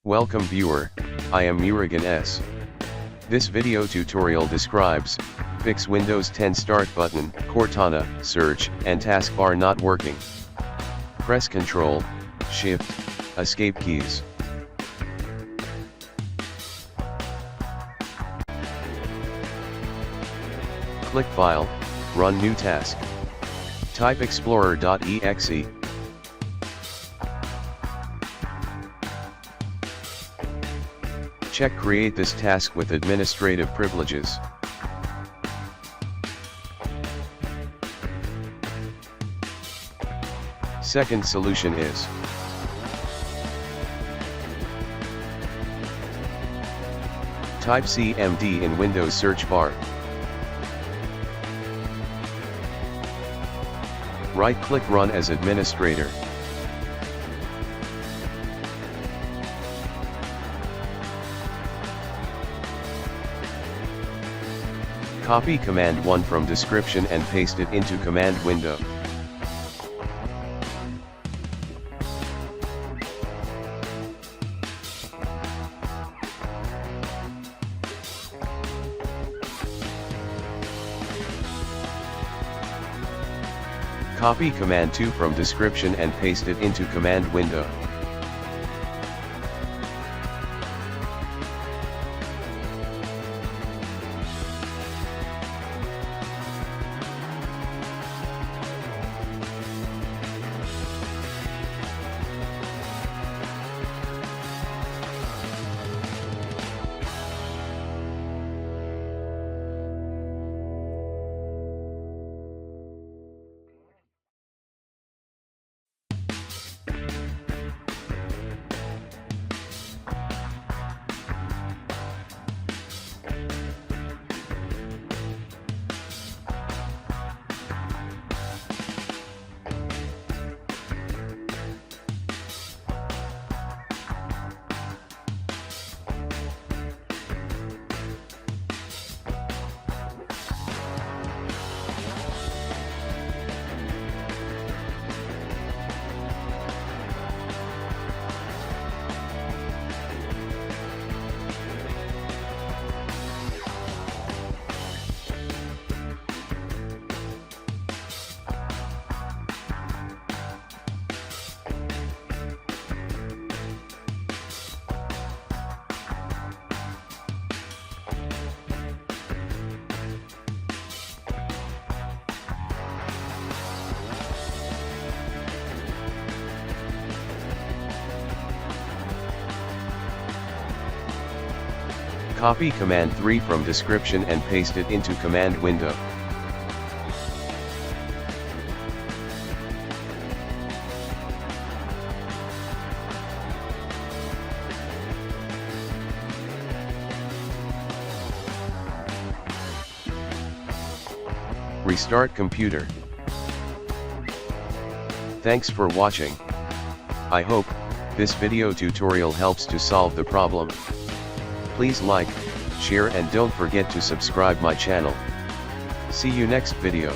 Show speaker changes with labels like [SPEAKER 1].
[SPEAKER 1] Welcome viewer, I am Murugan S. This video tutorial describes, fix Windows 10 Start button, Cortana, search, and taskbar not working. Press Ctrl, Shift, Escape keys. Click File, Run New Task. Type Explorer.exe. Check Create this task with administrative privileges. Second solution is type CMD in Windows search bar. Right-click Run as administrator. Copy Command 1 from description and paste it into command window. Copy Command 2 from description and paste it into command window. Copy Command 3 from description and paste it into command window. Restart computer. Thanks for watching. I hope this video tutorial helps to solve the problem. Please like, share and don't forget to subscribe my channel. See you next video.